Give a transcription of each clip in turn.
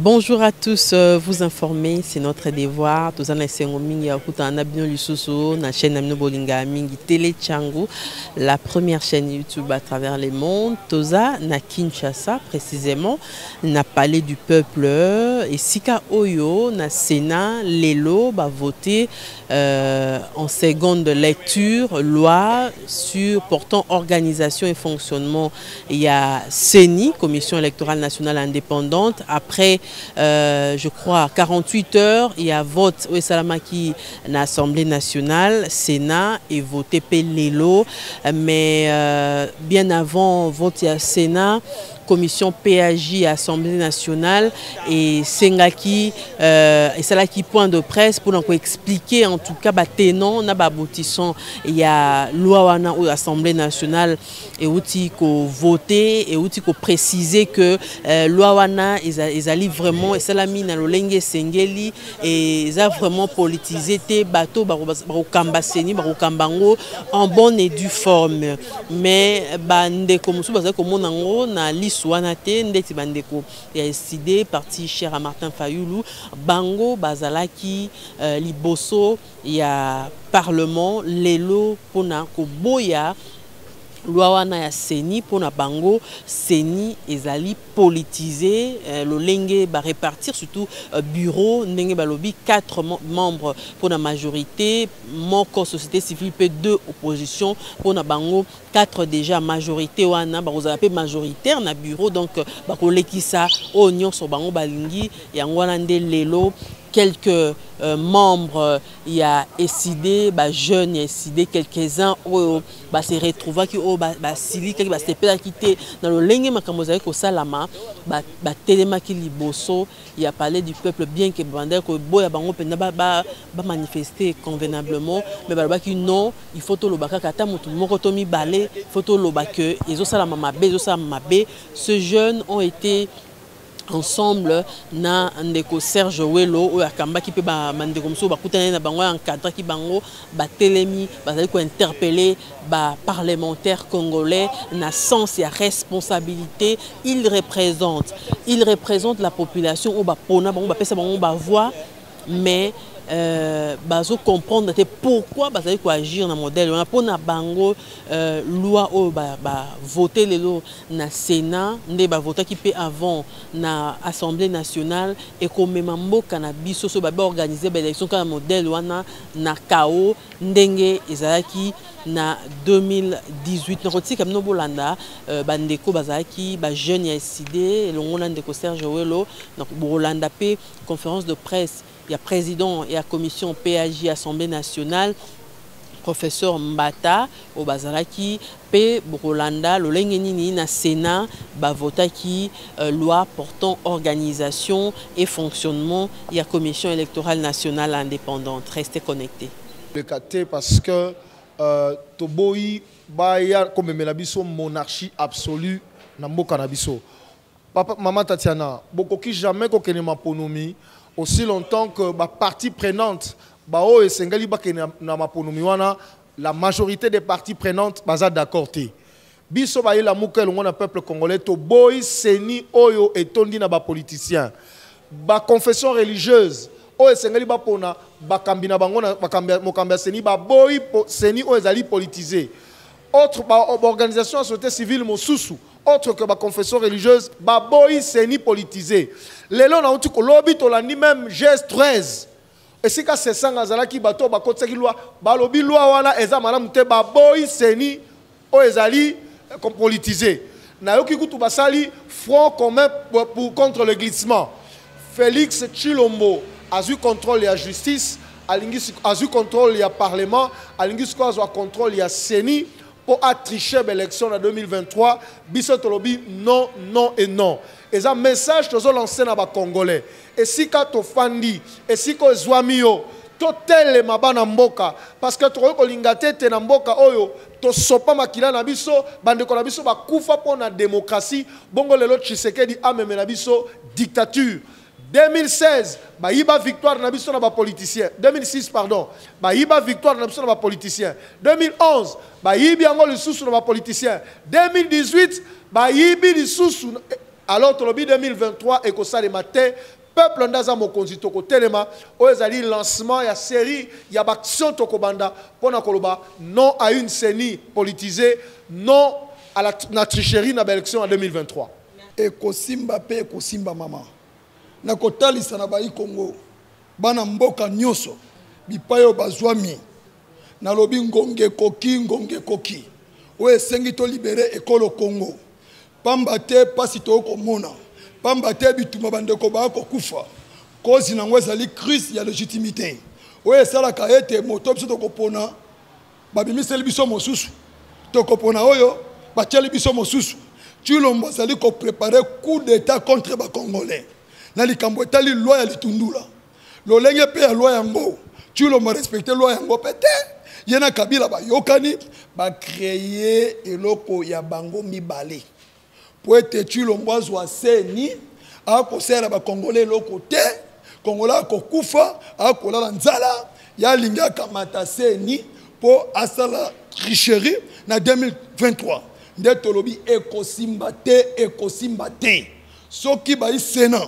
Bonjour à tous, vous informer, c'est notre devoir. Tous en essayant mingi akuta na bino lisusu na chaîne Amino Bolinga mingi Télé Tchangu, la première chaîne YouTube à travers le monde. Toza na Kinshasa précisément, na Palais du Peuple et Sika Oyo na Sénat Lelo va voter en seconde lecture loi sur portant organisation et fonctionnement. Il y a CENI, Commission électorale nationale indépendante. Après je crois 48 heures, il y a vote au Salamaki na Assemblée nationale, Sénat et voté Pelelo, mais bien avant vote il y a Sénat, commission PAJ Assemblée nationale et Sengaki et ça là qui point de presse pour nous expliquer en tout cas tenant na aboutissant il y a loi wana ou Assemblée nationale et outil ko voter et outil ko préciser que loi wana ils allaient vraiment et ça la mine na lolenge sengeli et ils a vraiment politisé te bateau ba kamba seni ba kambango en bonne et due forme mais bande comme ça parce que mon nango na Wanate ndeti bandeko ya décidé parti cher à Martin Fayoulou bango bazalaki liboso ya parlement lelo pona ko boya loi wana ya CENI pona bango CENI ezali politisé lolenge ba répartir surtout bureau ndenge balobi 4 membres pour la majorité moko société civile pe 2 opposition pona bango 4 déjà majorité wana ba kozala pe majoritaire na bureau donc ba kolekisa oignon so bango balingi yango wana nde lelo quelques membres il y a décidé jeunes il y a décidé quelques-uns bah se retrouver qui bah sili qui bah se peut quitter dans le lenge makamozali ko salama bah telema ki liboso il y a parlé du peuple bien que bander ko boya bango penda ba manifester convenablement mais ba ki non il faut to lobaka kata mutu moko to mi balé faut to lobaka ezo salama mabe ezo salama mabe ces jeunes ont été ensemble na ndeko Serge Welo ou akamba ki pe ba mandeko mso ba kutana na bango encadre ki bango ba telemi bazali ko interpeller ba parlementaires congolais na sens et responsabilité il représente la population ou ba pona bango ba pesa bango ba voix mais bazo comprendre pourquoi bazali ko agir na modèle on pona bango loi o voter lelo na Sénat nde ba voter qui peut avant na Assemblée nationale et comme mboka na biso so ba organiser ba élection ka modèle wana na KO ndenge ezalaki na 2018 na kotika mno bolanda bandeko bazalaki ba jeune ya SID longo na ndeko Serge Welo donc bolanda pe conférence de presse. Il y a président et la commission PAJ Assemblée nationale, professeur Mbata au Bazaraki, P. Rolanda, le Lengenini, na Sénat, Bavotaki, loi portant organisation et fonctionnement. Il y a commission électorale nationale indépendante. Restez connectés. Le cas parce que Toboyi, Baya, comme Melabiso, monarchie absolue, Nambo Kanabiso. Papa, maman Tatiana, beaucoup qui jamais qu'on ma ponomie. Aussi longtemps que la partie prenante, la majorité des parties prenantes sont d'accord. Biso ba la moukel on peuple congolais to boy seni oyo etondi na ba politicien. Ba confession religieuse oyo sengali ba pona ba kambina bango na ba seni ba boy seni oyo ezali politisé. Autre organisation de société civile mosusu autre que ma confession religieuse ba boy seni politisé. Lelo na uti ko lobi to landi même geste 13 et si ka se sanga zalaki bato ba kotsaki loi ba lobi loi wana eza malamu te ba boy seni o ezali comme politisé na yoki kutu basali front commun contre le glissement. Félix Tshilombo a eu contrôle la justice a eu contrôle le parlement a eu contrôle la CENI pour tricher l'élection en 2023 biso tolobi non non et non. Et un message que nous lancé dans les Congolais. Et si tu fandi, et si tu es to tele mabana mboka parce que tu kolingate te na mboka oyo to sopa makila na biso bandeko na biso bakufa pona démocratie bongo lelo Tshisekedi ameme na biso dictature. 2016 bayiba victoire na biso na ba politicien 2006 pardon bayiba victoire na biso na ba politicien 2011 bayibi yango lisusu na ba politicien 2018 bayibi lisusu Alors tolobi 2023 et que ça les matin peuple ndaza mokonzi toko telema oyezali lancement ya série ya action toko banda pona koloba non à une CENI politisée, non à la tricherie na élection en 2023. Ekosimba pe ekosimba mama na kotalisa na bayi Congo bana mboka nyoso bipayo bazwami na lobi ngonge koki oye sengi to libérer ekolo Congo pamba te pasi to komona pamba te bituma bandeko ba ko kufa kozi na ngwezali crise ya légitimité oye sala ka ete moto biso to kopona babimiseli biso mosusu to kopona oyo batieli biso mosusu Tshilombo azali ko préparer coup d'état contre ba Congolais. Na likambo etali loi ya litundula. Lolenge pe ya loi yango. Tshilombo respecter loi yango pete. Yena Kabila ba yokani ba créer eloko ya bango mibale. Po ete Tshilombo azwa CENI ako sera ba Congolais eloko te. Congolais ko kufa ako la nzala ya linga kamata CENI po asala tricherie na 2023. Nde tolobi ekosimba te soki ba isena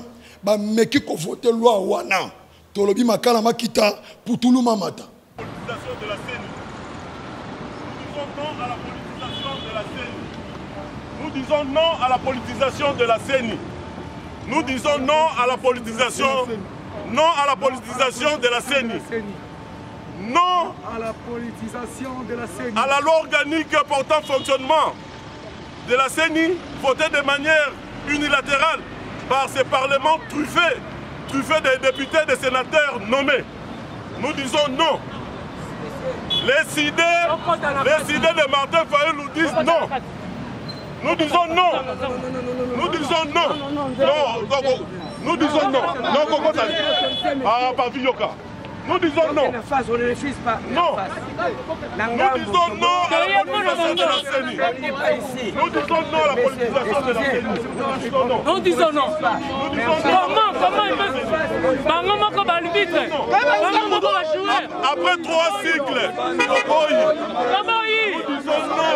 ba meki ko voter loi wana tolobi makala makita putulu mamata. Politisation de la CENI. Nous disons non à la politisation de la CENI. Nous disons non à la politisation. Non à la politisation de la CENI. Non à la politisation de la CENI. À la loi organique portant fonctionnement de la CENI, votée de manière unilatérale par ces parlements truffés des députés, des sénateurs nommés. Nous disons non. Les idées de Martin Fayulu nous disent non. Nous disons non. Nous disons non. Nous disons non. Nous disons non. Non. Nous disons non à la politisation de la CENI. Nous disons non à la politisation de la CENI. Nous disons non. Après 3 cycles,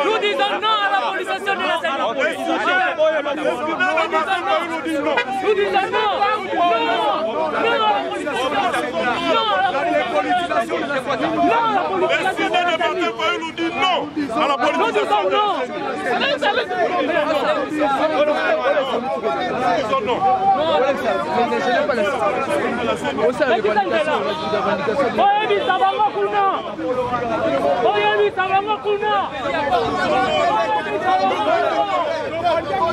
nous disons non à la politisation de la CENI. Nous disons non. Nous dit non à la politisation de la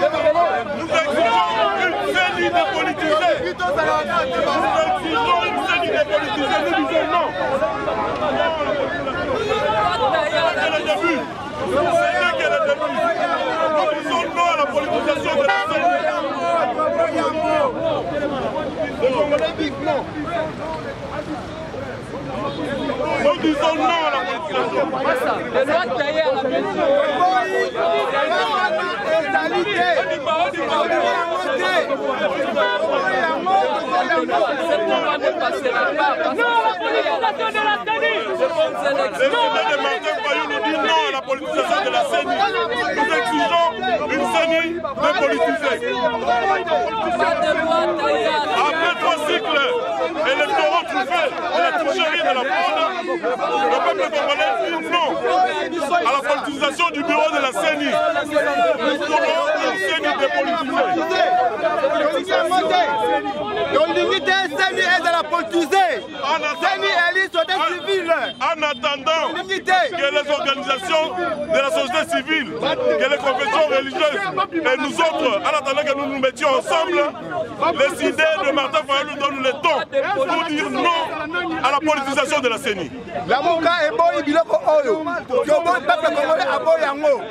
Nous exigeons une CENI dépolitisée. Nous exigeons une CENI dépolitisée. Nous disons non. C'est le début. Nous disons non à la politisation de la CENI. Le Congolais dit non. Nous disons non à la politisation. La politisation de la CENI. Nous exigeons une CENI dépolitisée. Après 3 cycles électoraux truffés de la tricherie de la fraude, le peuple congolais dit non à la politisation du bureau de la CENI. Nous voulons une CENI dépolitisée. En attendant que les organisations de la société civile, que les confessions religieuses et nous autres, en attendant que nous nous mettions ensemble, les idées de Martin Fayulu nous donnent le ton pour dire non à la politisation de la CENI. La mouka est bon, il biloko oyo. Yobo peuple congolais a bon yango.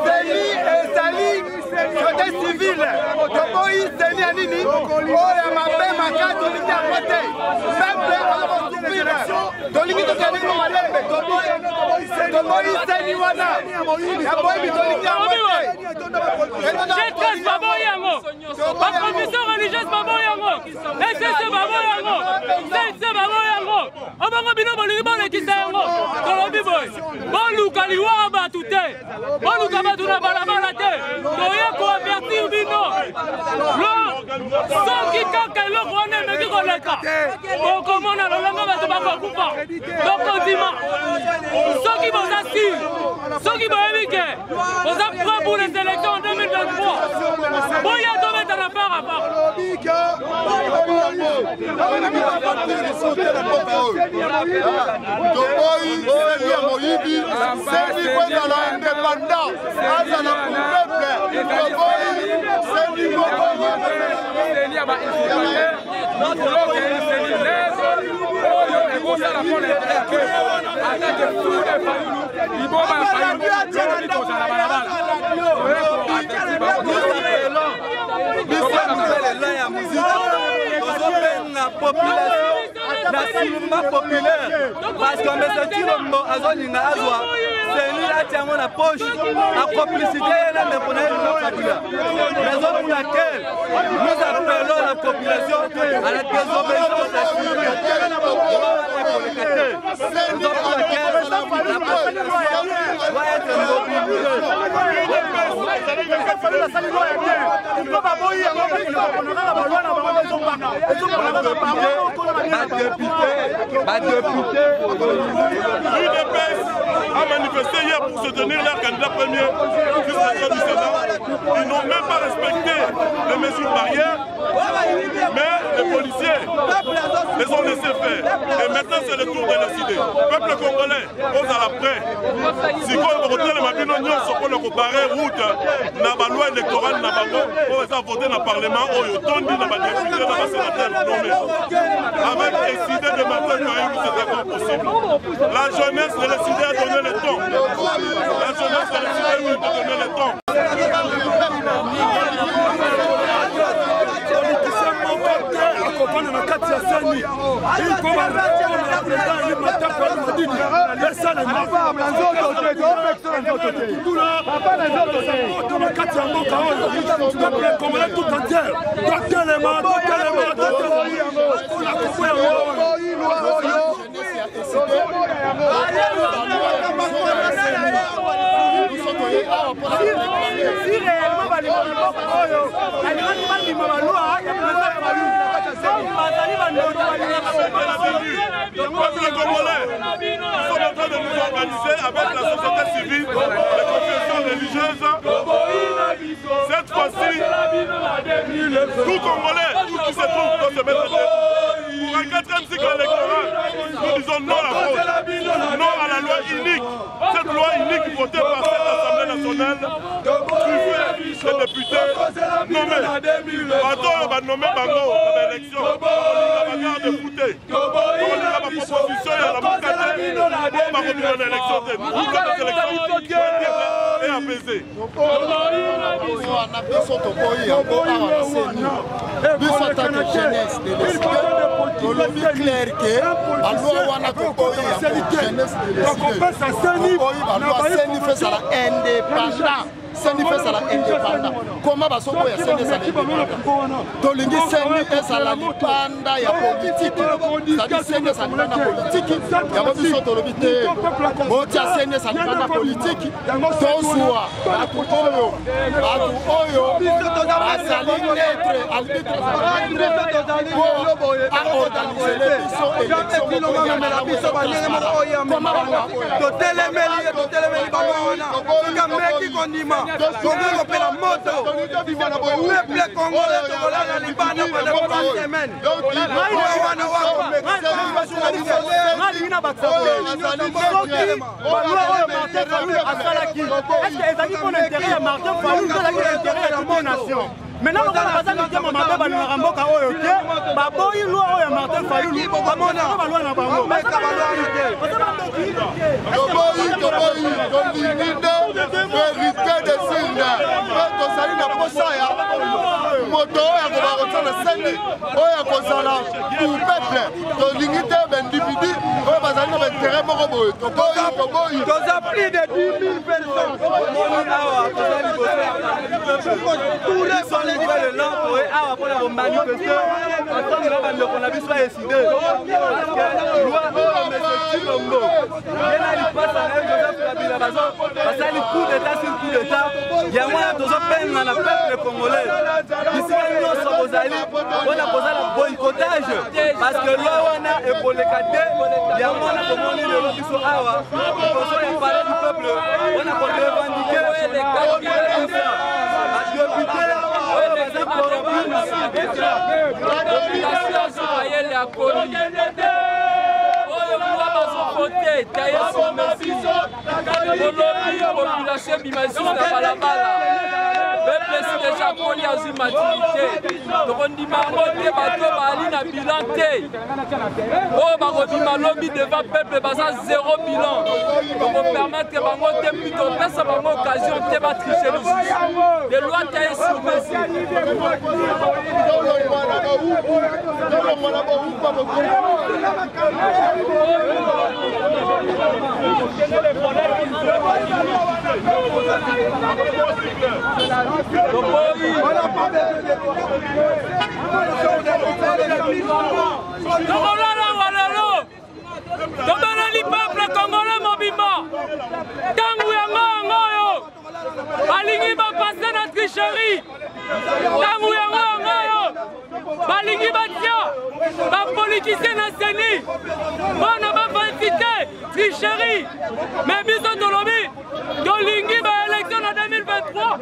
CENI et sali société civile. Yobo yi CENI anini. Oya mabe makato liti akote. Peuple a souffrir. Dolingi to kani ko malembe. Yobo yi CENI wana. Yobo yi dolingi akote. Checkers babo yango. Ba confession religieuse babo yango. SS babo yango. C'est babo yango. Obango bino bolingi bon ekisa yango. Kolobi boy. Bolu luka liwa batu te oluka batu na balabala te toye koavertir bino soki kaka eloko wana emeki koleka okomona lolenge bato bakokufa tokondima soki boza sire soki boyebi ke boza prêt pour les élections en 2023 boya tobeta na part à part populaire parce qu'on me sentit le azolinga azwa c'est lui là tiens mon poche la complicité là ne connaît pas populaire raison pour laquelle nous appelons la population à la désobéissance à la raison pour laquelle la population doit être L'UDPS a manifesté hier pour soutenir leur candidat premier jusqu'à du Sénat. Ils n'ont même pas respecté les mesures barrières, mais les policiers les ont laissés faire. Et maintenant c'est le tour de décider. Le peuple congolais pose à l'après. Si on retient les mabino, nous sommes comparé route na ba loi électorale na bango pour ça voter dans le parlement oyo tondi na ba député na ba sénateur nommé. Avec décidé de matin que c'était pas possible. La jeunesse de décidé à donner le temps. La jeunesse de décidé de donner le temps. Les Congolais sont en train de nous organiser avec la société civile, les confessions religieuses. Cette fois-ci, tout Congolais, tout qui se trouve doit se mettre debout. Pour un 4e cycle électoral, nous disons non à la fraude, non à la loi unique. Cette loi unique votée par cette Assemblée nationale, truffée les députés nommés. Attends, on va nommer Bango dans l'élection. On va garder fouté. On va proposition à la Mokate. On va revenir en élection. Nous avons des élections et apaisées. Comment va s'opposer à Tolingi Seni est à la lipanda ya politique. C'est-à-dire Seni est à la politique. Il y a aussi son tolobité. Motia Seni est à la politique. Tosua, Batu Oyo, Basali Netre, Albitre, pour organiser les élections. Comment la moto, peuple congolais la libana pendant 3 semaines. Maintenant, on va passer à la Martin Ramboka Oyoke, Baboy, loi Martin Fayulu, Bamona, plus de 10 000 personnes. basali coup d'état sur coup d'état yango wana tozopenga na peuple congolais bisika nyonso bozali mpona kozala boycottage parce que loi wana ekoleka te yango wana tomoni lelo biso awa liboso ya palais du peuple wana korevendike badepute oyo baza corrompu côté taillé sur mesure population bimasi na balabala peuple si déjà koli azwi maturité tokondima yango te bato bali na bilan te oyo bakobima lobi devant peuple baza zéro bilan tokopermettre bango te mpi topesa bango occasion te batriche lisusu de loi taillé sur mesure tomoneli peuple congolais mobimba ntango yango oyo balingi bapase na tricherie ntango yango oyo balingi batia bapolitisien na seni mpona bafantite tricherie mais biso tolobi tolingi baélection na 2023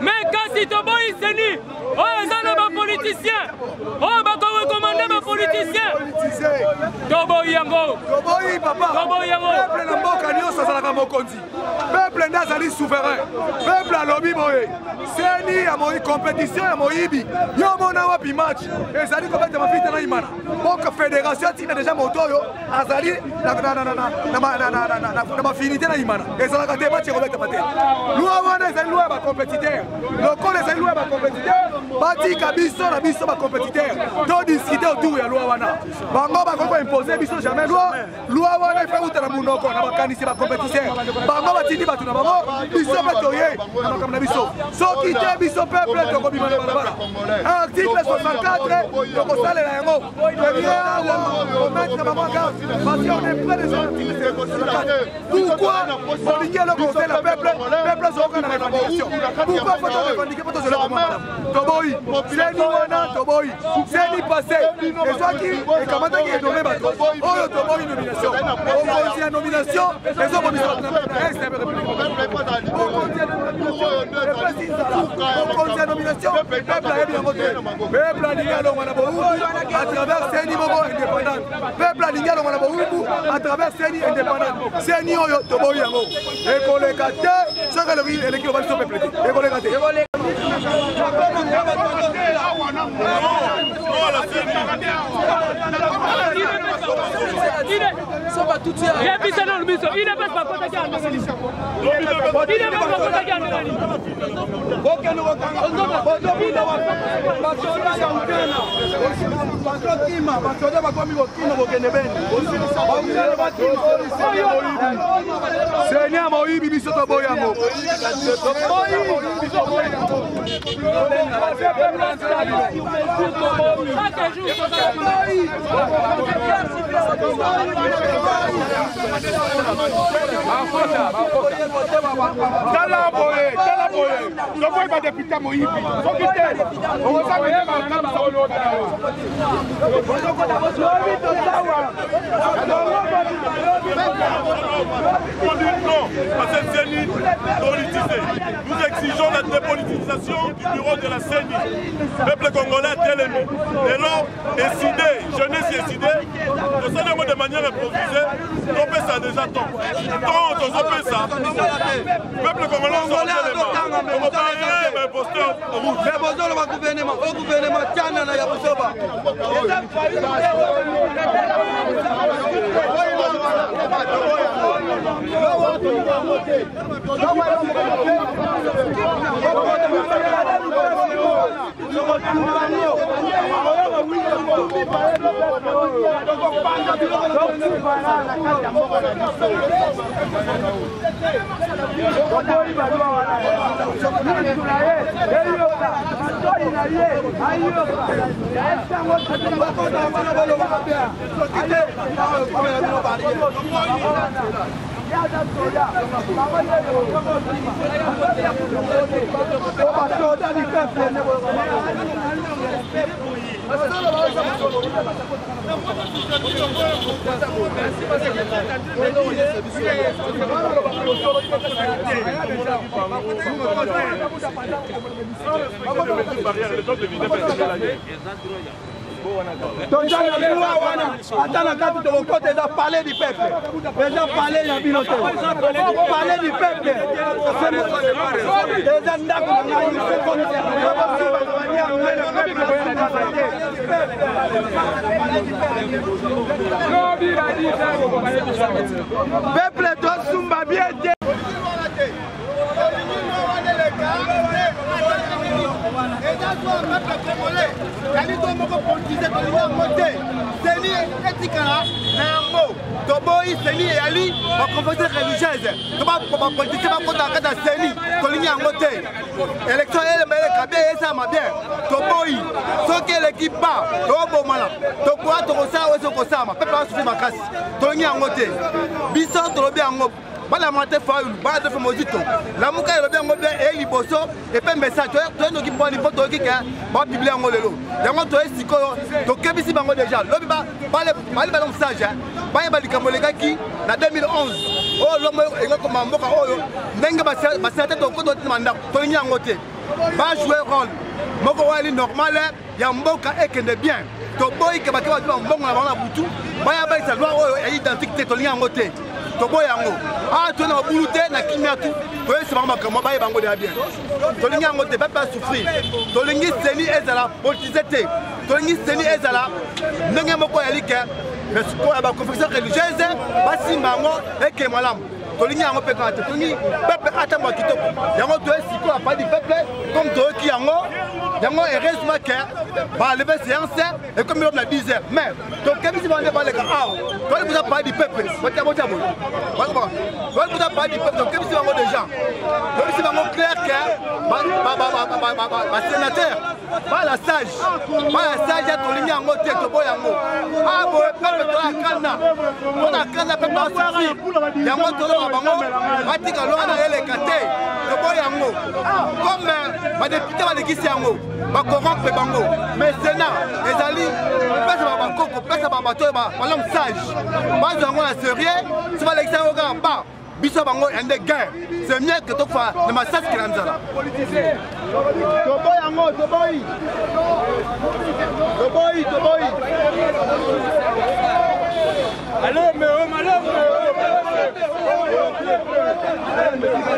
mais kasi toboyi seni oyo eza na bapolitisien oyo bakorekomande bapolitisien toboyi yango toboyi papa toboyi yango peuple na mboka nyonso azalaka mokonzi peuple nde azali souverain peuple alobi boye seni ya compétition ya moyibi yo mona wapi match ezali kobeta mafite na imana mboka fédération atina deja moto oyo azali na mafinité na imana ezalaka te match ekobetama te lwa wana ezali lwa ya bacompétiteur lokolo ezali lwa ya bacompétiteur batika biso na biso bacompétiteur todiskute autour ya lwa wana bango bakoki koimpose biso jamais lwa wana efe uta na munoko na bakanisi bacompétiteur bango batindi bato na bango biso mpe toye na makambo na biso soki te biso peuple tokobima na balabala article 64 tokosalela yango komettre bango garde parce qu'on est près des articles 64 pourquoi olingi eloko osala peuple azokoka na revendication pourquoi faut revendiquer poto zela koma toboyi seni wana toboyi seni passé ezwaki ekamataki edome bato oyo toboyi nomination okonzi ya nomination ezobomisa okonzi ya nomination peuple ayebi yango te peuple alingi alongwa na bowumbu à travers seni moko indépendante peuple alingi alongwa na bowumbu à travers seni indépendante seni oyo toboyi yango ekoleka te soki eleki loba biso peuple te ekoleka te Seigneur moyibi biso toboyi yango tala boye toboyi badepute moyibi soki te On dit non à cette CENI politisée. Nous exigeons la dépolitisation du bureau de la CENI. Peuple congolais tel ennemi. Et là, décidé, jeunesse décidée, nous sommes de manière improvisée, on fait ça déjà temps. Quand on fait ça, peuple congolais sont tel ennemi. On va pas rien, mais imposteur rouge. Mais bonjour le gouvernement, au gouvernement, Tiana na Yabusoba. Attends, quand tu côté de parler du peuple. Déjà parler la bilote. Parler du peuple. Déjà peuple doit sumba bien. Toboy Seni et Ali, ma conférence religieuse. Comment politique va contre la Seni, Tolini en moté. Élection elle me bien et ça m'a bien. Toboy, ce que l'équipe bat, Tobo Mala, Toboa, Tokosa, Osokosama, Peuple a suivi ma casse. Tolini en moté. Bisson, Tolobi en moté. Bala mate faulu, bala de famosito. La muka est bien ngobé et liboso et puis message. Tu es nous qui prend les photos qui ba biblia ngolelo. Yango to esiko to kebisi bango déjà. Lobi ba bala message. Ba ba likamolega ki na 2011. Oh lomo engoko mamboka oyo. Ndenge ba sete to kodo manda to nyangote. Ba jouer rôle. Moko wali normal ya mboka ekende bien. To boy ke ba ke ba mbongo na bana butu. Ba ya ba sa loi oyo e identité to nyangote. Tobo yango ah tu na buluté na kimia tu to esi bango makamo ba bango de bien to lingi yango te pas souffrir to lingi Seni ezala politisé te to lingi Seni ezala ndenge moko ya like mais ko ba confession religieuse ba simbango eke malam to lingi yango pe kate to lingi peuple atamo kitoko yango to esi ko pas du peuple comme to ki yango heureusement que ba lever séance et comme on a 10 heures mais donc quand vous allez parler ah toi vous avez parlé du peuple vous avez parlé du peuple donc quand vous avez des gens donc c'est vraiment clair que sénateur pas la sage à tout l'union en tête au boyango ah bon peuple la canna on a canna peuple à souffrir il y a moi tout le monde pratique alors on a les catés au boyango comme ma député va les guider yango ba corrompre bango mais Sénat ezali pesa ba bakoko pesa ba bato ba malam sage ba zango na sérieux c'est pas l'exemple au grand ba biso bango ende guerre c'est mieux que to fa na masas kiranzala toboy yango toboy allez mais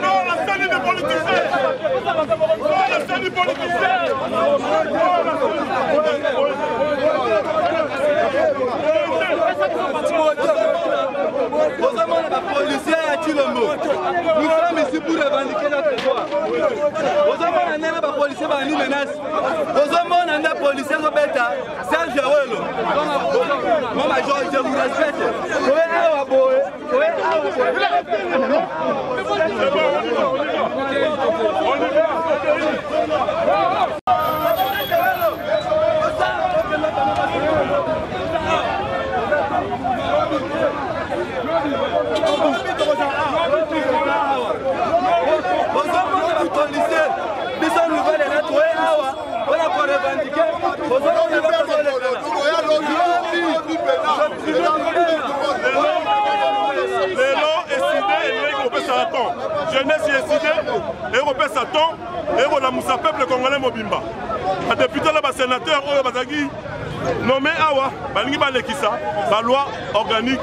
non la scène des politiciens la scène des politiciens les policiers à Chilombo. Nous sommes ici pour revendiquer notre droit. Aux hommes, on a des policiers qui nous menacent. Aux hommes, on a des policiers qui sont Serge Awelo. Moi, je vous respecte. jeunesse décidé et repère Satan et la moussa peuple congolais mobimba. Les députés là, les sénateurs, les nommé Awa, la loi organique,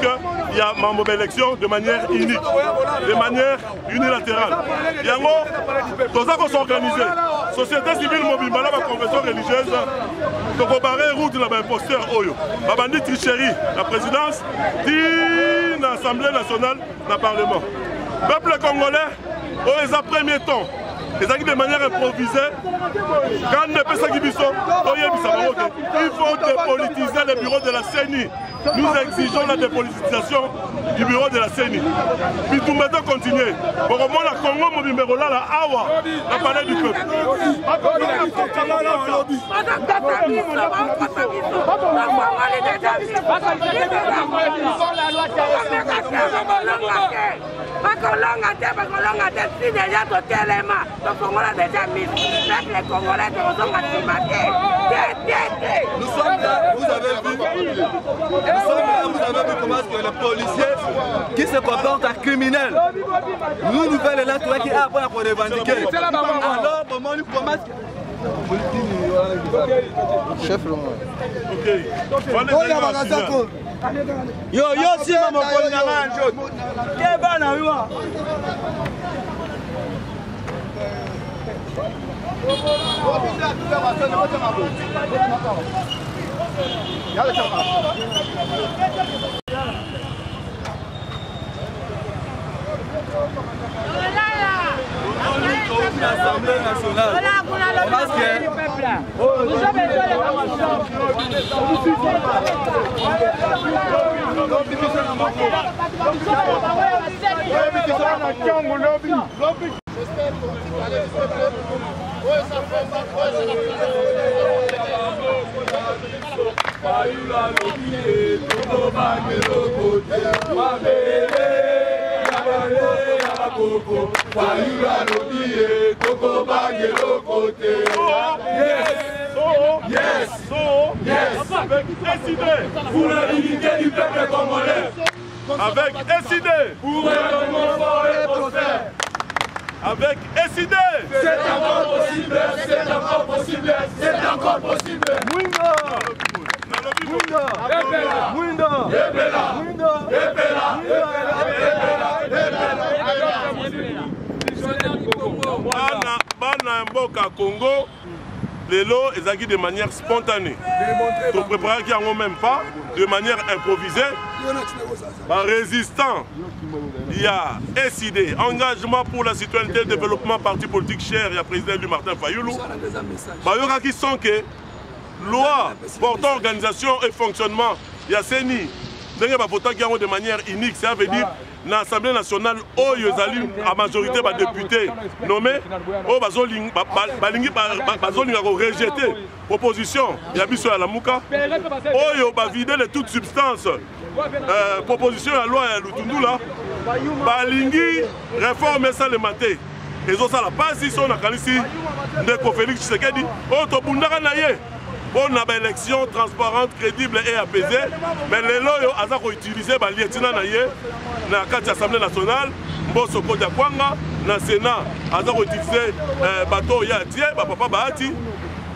il y a membre d'élection de manière unique, de manière unilatérale. Il y a tout ça qu'on s'organise. Société civile mobimba, la confession religieuse, donc on barre route là, imposteur Oyo. Babandi tricherie, la présidence, l'Assemblée nationale, le Parlement. Peuple congolais, aux premiers temps, les acquis de manière improvisée, quand on ne peut pas il faut dépolitiser le bureau de la CENI. Nous exigeons la dépolitisation du bureau de la CENI. Puis tout le monde continue. Pour le moment, la Congo, mon numéro là, la Awa, la palais du peuple. Si déjà tout élément, le Congolais a déjà mis. Les Congolais sont acclimatés. Nous sommes là, vous avez vu. Nous sommes là, vous avez vu comment est-ce que les policiers qui se comportent à criminels. Nous nouvelles là, toi qui apprend pour revendiquer. Alors, comment nous commence. Chef Lomon. Ok. Yo, si maman Polinga Kebana, l'Assemblée nationale. Parce que Avec SID pour la dignité du peuple congolais. Avec SID pour un Congo fort et prospère. Avec SID. C'est encore possible, c'est encore possible, c'est encore possible. Bana mboka Congo, lelo ezaki de manière spontanée. Pour préparer qu'il n'y en a même pas, de manière improvisée. Par résistant, il y a SID, engagement pour la citoyenneté, développement, parti politique cher, il y a président du Martin Fayoulou. Il y a qui sont que loi portant organisation et fonctionnement, il y a CENI, de manière unique, ça veut dire l'Assemblée nationale, où il y a la majorité des députés nommés, où ils ont rejeté la proposition, il y a Bissou à la Mouka, où ils ont vidé de toute substance, proposition à la loi à Lutundula, Balingi, réforme ça le maté. Et ça la passe ici, on a ici, de Félix Tshisekedi, Otobundara Naye. Pour une élection transparente, crédible et apaisée, mais les lois ont utilisé les lieutenants dans l'Assemblée nationale, Mbosso Kodiakwanga, dans le Sénat, ont utilisé le bateau Yatie, Papa Bahati,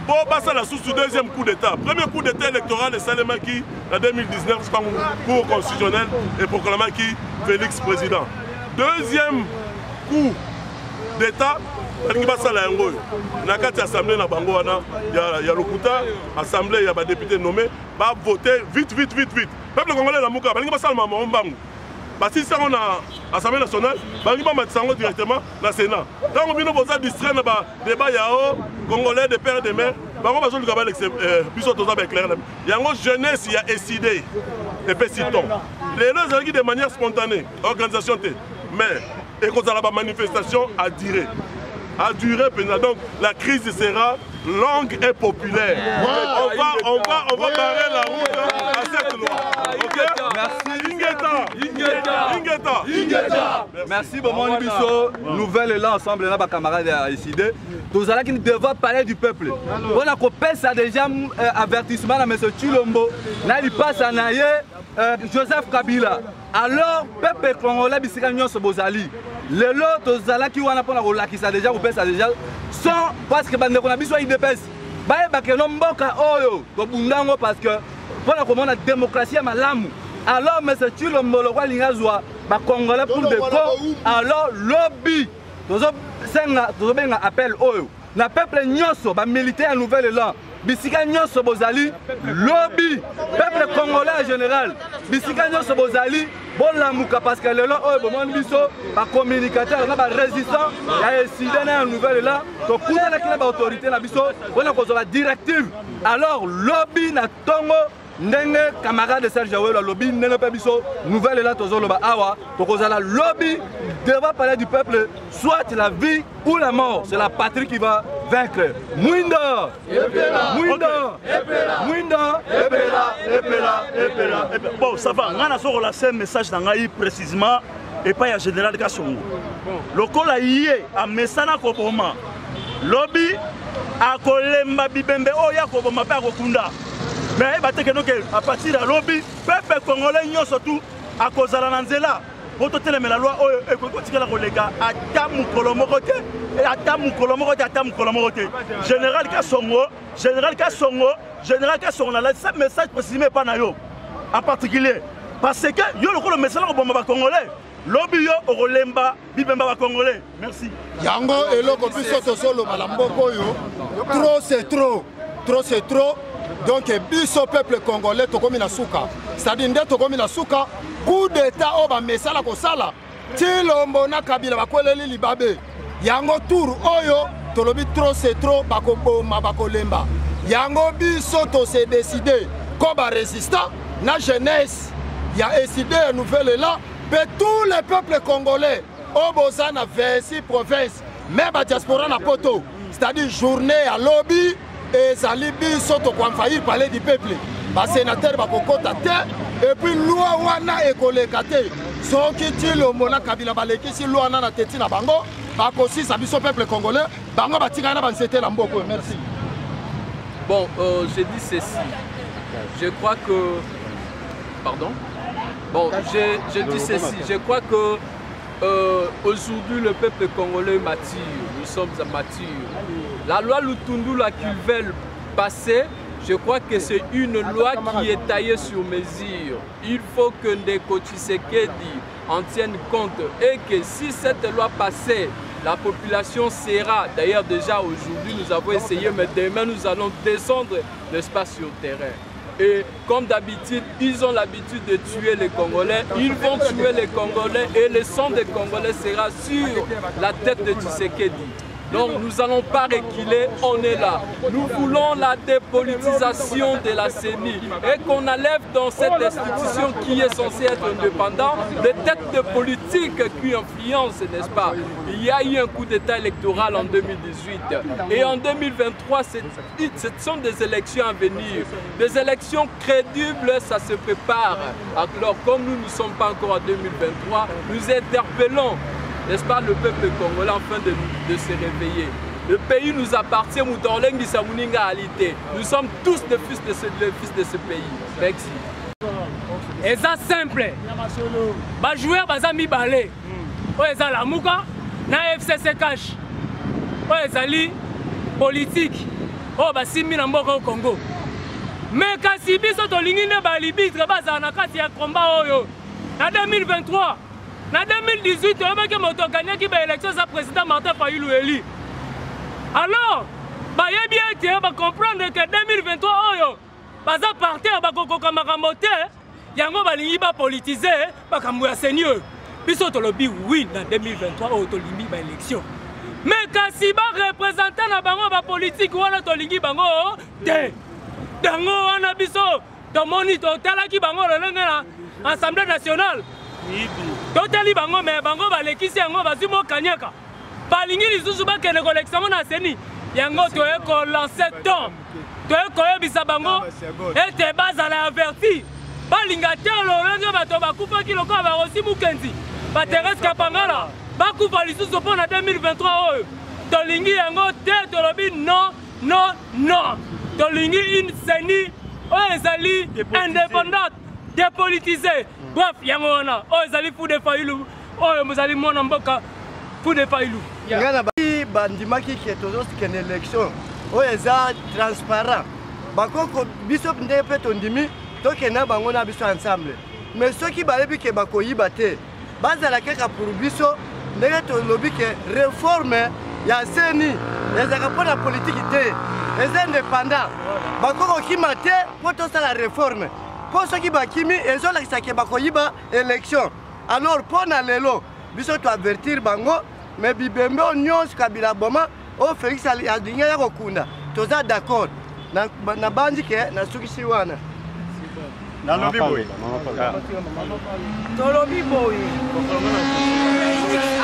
pour passer la sous deuxième coup d'État. Premier coup d'État électoral de Salemaki en 2019, Cour constitutionnelle et proclamé Félix président. Deuxième coup d'État. Il y a l'Assemblée, il y a Lokuta, l'Assemblée, il y a des députés nommés, va voter vite. Le peuple congolais, il y a si on a l'Assemblée nationale, il y a directement dans le Sénat. Quand on a distrait le débat, il y a Congolais, des pères et des mères, il y a une jeunesse, il y a SID, et puis citons. Les gens ont de manière spontanée, organisation, mais et quand la manifestation a duré. Donc la crise sera longue et populaire. On va barrer la route à cette loi. Merci. Merci Bomoni Bisso. Nouvelle élan ensemble là, camarades à SID. Tous allez qui devons parler du peuple. On a coupé ça déjà avertissement à M. Chilombo. Là il passe à Naye Joseph Kabila. Alors peuple congolais bisika nyonso bozali. Les lots qui ont appris ça déjà, vous ça déjà, sont parce que nous avons besoin de IDPS. Nous avons besoin parce que pour la démocratie, alors, M. Chilombo, le roi Lingazwa, les Congolais pour des cons, alors lobby, nous avons appel au peuple nyonso, les militaires à Nouvelle-Élan. Bisika nyonso bozali lobby peuple congolais en général bisika nyonso bozali bolamuka parce que lelo oyo bomoni biso ba communicateur na ba résistant ya SID na nouvelle là to kuna na kila ba autorité na biso bona kozwa directive alors lobby na tongo ndenge camarade de Serge Awelo lobby ndenge pe biso nouvelle là tozoloba awa to kozala lobby devant parler du peuple soit la vie ou la mort c'est la patrie qui va vaincre. Mouinda, Mouinda, Mouinda, bon, ça va. On a un message dans l'AI précisément et pas un général Kassongo. Le col a yé à Messana Koboma. Lobby à Kolemba Bibembe Oya Koboma Père Okunda. Mais à partir de lobby, peuple congolais surtout à cause de la Nanzela. Pour tout le la loi, et continuer la reléga à Tamou Kolomorote et à Tamou Kolomorote à Tamou Kolomorote. Général Kassongo, Général Kassongo, Général Kassongo, on a laissé un message précisé par Nayo. En particulier, parce que yo le message au Bomba Congolais, lobby yo au Rolemba, Bibemba Congolais. Merci. Yango et le copiso to solo malamboko yo. Trop c'est trop, trop c'est trop. Donc biso peuple congolais to komi na suka. C'est-à-dire nde to komi na suka. Coup d'état oba mesala ko sala tilombo na kabila bakoleli libabe yango tour oyo tolobi trop c'est trop bakoboma bakolemba yango biso to se décider ko ba résistant na jeunesse ya décidé nouvelle là pe tous les peuples congolais oboza na 26 provinces même ba diaspora na poto c'est-à-dire journée à lobby et sali biso to ko faillir parler du peuple ba sénateur bakokota te. Et puis loi wana ekolekate soki ti lomona kabila balekisi loi na teti na bango bakosi sa biso peuple congolais bango batika na bansete la mboko. Merci. Bon, je dis ceci. Je crois que pardon. Bon, je dis ceci. Je crois que aujourd'hui le peuple congolais mature. Nous sommes matures. La loi Lutundu là qu'ils veulent passer. Je crois que c'est une loi qui est taillée sur mesure. Il faut que Ndeko Tshisekedi en tienne compte et que si cette loi passait, la population sera, d'ailleurs déjà aujourd'hui nous avons essayé, mais demain nous allons descendre, n'est-ce pas, sur le terrain. Et comme d'habitude, ils ont l'habitude de tuer les Congolais, ils vont tuer les Congolais et le sang des Congolais sera sur la tête de Tshisekedi. Donc nous n'allons pas reculer, on est là. Nous voulons la dépolitisation de la CENI et qu'on enlève dans cette institution qui est censée être indépendante les têtes de politique qui influencent, n'est-ce pas? Il y a eu un coup d'état électoral en 2018 et en 2023, ce sont des élections à venir. Des élections crédibles, ça se prépare. Alors comme nous ne sommes pas encore en 2023, nous interpellons, n'est-ce pas, le peuple congolais afin de se réveiller. Le pays nous appartient, nous sommes tous des fils de ce pays. Merci. Et ça simple. Les joueurs sont mis balé. Ils sont la Mouka, na FCC cash. Ils sont politique. Ils sont mis au Congo. Mais quand si ils sont en ligne, ils sont en combat en 2023. En 2018, on a gagné l'élection de président Martin Fayulu élu. Alors, il y a bien comprendre que 2023, il y a parti à Bakokokamaramote, il y a un politisé, il y a un seigneur. Puis on a dit oui, en 2023, on a l'élection. Mais quand si les représentants de la politique, on a dit l'Assemblée nationale. Totali bango mais bango balekisi yango bazimo kanyaka balingi lisusu bakene kolekisamo na seni yango toye ko lancer ton toye koyebisa bango ete bazala averti balinga te lolenge bato bakufaki lokola barosi mukenzi baterese kapangala bakufa lisusu mpo na 2023 oyo tolingi yango te tolobi non non non tolingi une seni oyo ezali indépendante dépolitisée. Bref, il y a un fou de Fayulu, vous allez mon mboka fou de Fayulu. Il y a un bandima qui est une élection, c'est transparent. Bako bisop ne peut on dimi, donc il y a bango na biso ensemble. Mais ceux qui balebi ke bako yibate, bazala keka pour biso, ndenge to lobby ke réforme ya seni, les rapports la politique té, les indépendants. Bako ki mate pour tout ça la réforme. Pour ceux qui bakimi, ils ont l'accès à l'élection. Alors, pour Nalelo, ils sont avertir Bango, mais Bibembe, Nyons, Kabila Boma, au Félix Adigna Rokunda. Tous d'accord. Na bandi ke na sukisi wana. Na lobby boy. To lobby boy.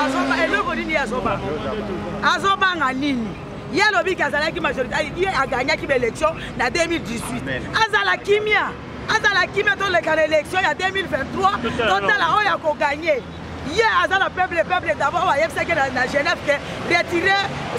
Azoba eloko nini azoba. Azoba nga nini? Il y a lobby qui a gagné l'élection en 2018. Azala Kimia. Azala Kimia dans l'élection en 2023. Total a gagné. Hier, le peuple d'abord, il y a Genève qui retiré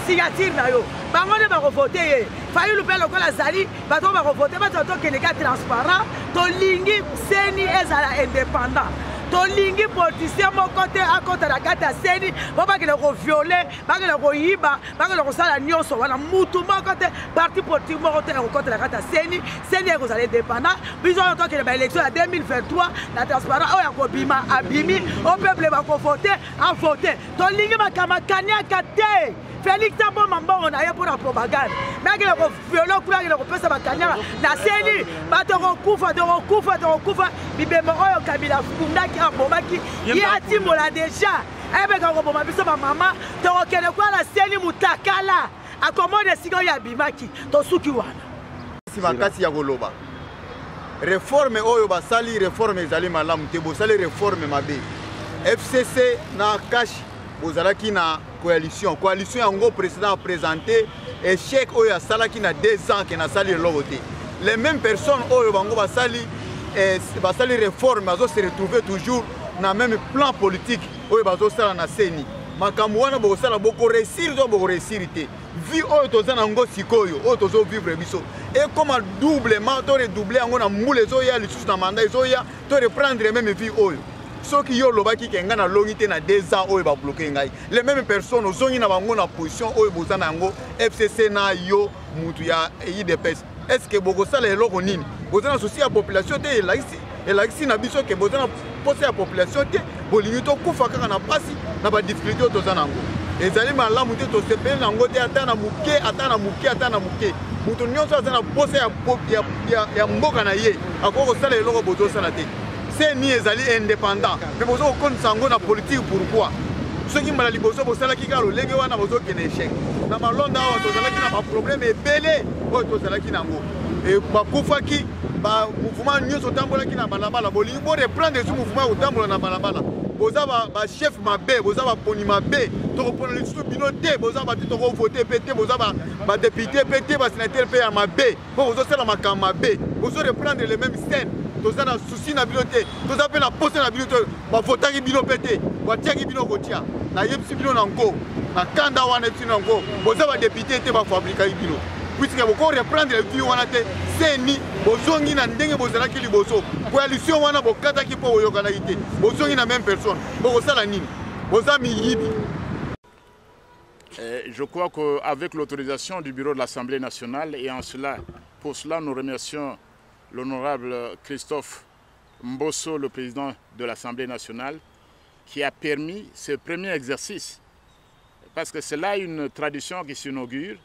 signature. Bango va voter. Fayu le peuple la Zali, bato va voter, bato qui est transparent. To lingi seni ezala indépendant. To lingi politicien mon côté à côté la carte seni, pas que le violer, pas que le yiba, pas que le sala nyonso, wana mutu mon côté parti politique mon côté la carte seni, seni est ezala indépendant. Bisons donc que l'élection en 2023, la transparent o ya ko bima abimi, au peuple va voter, à voter. To lingi makamakania kate. Félix Tambo Mambo on a eu pour la propagande. Mais il a violé pour la représentation bakanya na seni bato kufa bibembo oyo kabila funda ki abomaki ya timola déjà ebe ka roboma biso ba mama to kele kwa la seni mutakala akomode sigo ya bimaki to suki wana si makasi ya goloba réforme oyo basali réforme ezali malamu te bosali réforme mabe FCC na kashi bozalaki na coalition yango président a présenté échec oyo asalaki na 2 ans que na sali lobote les mêmes personnes oyo bango basali réforme bazo se retrouver toujours na même plan politique oyo bazo sala na seni makambo wana bosala boko réussir to boko réussir te vie oyo toza nango sikoyo oyo tozo vivre biso et comment doublement to redoubler yango na mbule zoya lisusu na mandat zoya to reprendre même vie oyo ceux qui ont lobaki kenga na longité na 2 ans oyo ba bloquer ngai les mêmes personnes ozongi na bango na position oyo bozana yango FCC na yo mutu ya IDPS est-ce que boko sala eloko nini bozana souci ya population te elakisi na biso ke bozana poser ya population te bolingi to kufa kaka na pasi na ba difficulté tozana yango ezali malamu te to sepele nango te ata na muke mutu nyonso azana poser ya mboka na ye akoko sala eloko bozo sala te c'est ni ezali indépendant mais bozo okon sango na politique pourquoi ceux qui mala liboso bosala ki kalo lenge wana bozo kene échec na malonda awa tozalaki na ba problème ebele oyo tozalaki nango et bakufaki ba mouvement nyonso tambolaki na balabala bolingi bo reprendre ce mouvement otambola na balabala boza ba chef mabe boza ba poni mabe to kopona lisusu bino te boza ba to ko voter pété boza ba député pété ba sénateur pe ya mabe bozo sala makamba mabe bozo reprendre les mêmes scènes toza na souci na bilote toza pe na poste na bilote ba votaki bino pété ba tiaki bino kotia na yebisi bino nango na kanda wana yebisi nango boza ba député te ba fabriquer bino puisque boko reprendre le vie wana te seni bozongi na ndenge bozalaki liboso coalition wana bokataki po oyokana ite bozongi na même personne boko sala nini boza miyibi. Je crois qu'avec l'autorisation du bureau de l'Assemblée nationale et pour cela nous remercions l'honorable Christophe Mbosso, le président de l'Assemblée nationale, qui a permis ce premier exercice. Parce que c'est là une tradition qui s'inaugure.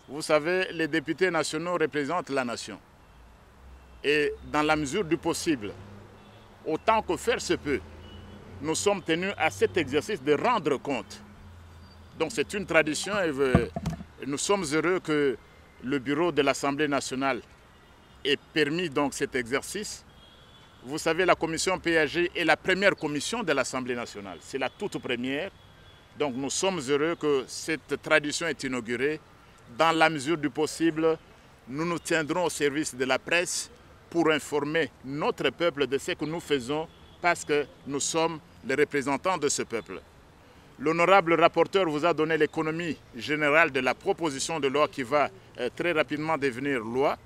Vous savez, les députés nationaux représentent la nation. Et dans la mesure du possible, autant que faire se peut, nous sommes tenus à cet exercice de rendre compte. Donc c'est une tradition et nous sommes heureux que le bureau de l'Assemblée nationale ait permis donc cet exercice. Vous savez, la commission PAG est la première commission de l'Assemblée nationale. C'est la toute première. Donc nous sommes heureux que cette tradition est inaugurée. Dans la mesure du possible, nous nous tiendrons au service de la presse pour informer notre peuple de ce que nous faisons parce que nous sommes les représentants de ce peuple. L'honorable rapporteur vous a donné l'économie générale de la proposition de loi qui va très rapidement devenir loi.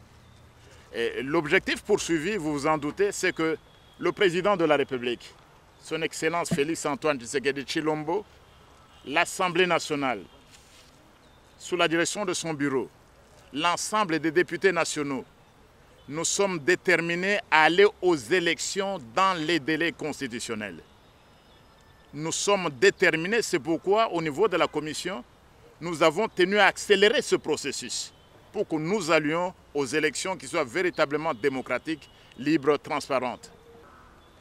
L'objectif poursuivi, vous vous en doutez, c'est que le président de la République, son Excellence Félix Antoine Tshisekedi Tshilombo, l'Assemblée nationale, sous la direction de son bureau, l'ensemble des députés nationaux, nous sommes déterminés à aller aux élections dans les délais constitutionnels. Nous sommes déterminés, c'est pourquoi au niveau de la commission, nous avons tenu à accélérer ce processus pour que nous allions aux élections qui soient véritablement démocratiques, libres, transparentes.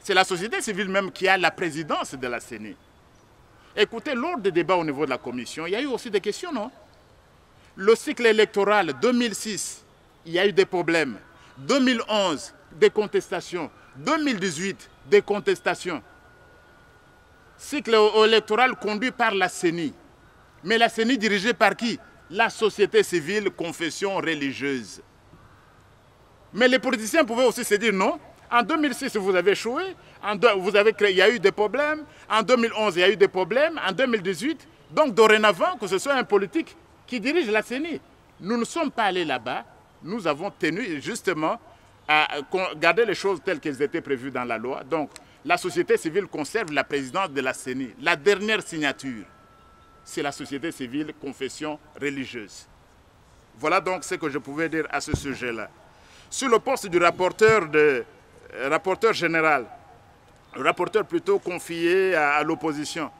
C'est la société civile même qui a la présidence de la CENI. Écoutez, lors des débats au niveau de la commission, il y a eu aussi des questions, non? Le cycle électoral 2006, il y a eu des problèmes. 2011, des contestations. 2018, des contestations. Cycle électoral conduit par la CENI. Mais la CENI dirigée par qui? la société civile, confession religieuse. Mais les politiciens pouvaient aussi se dire non. En 2006, vous avez échoué. Il y a eu des problèmes. En 2011, il y a eu des problèmes. En 2018, donc dorénavant, que ce soit un politique qui dirige la CENI. Nous ne sommes pas allés là-bas. Nous avons tenu justement à garder les choses telles qu'elles étaient prévues dans la loi. Donc, la société civile conserve la présidence de la CENI. La dernière signature, c'est la société civile confession religieuse. Voilà donc ce que je pouvais dire à ce sujet-là. Sur le poste du rapporteur général, le rapporteur plutôt confié à l'opposition,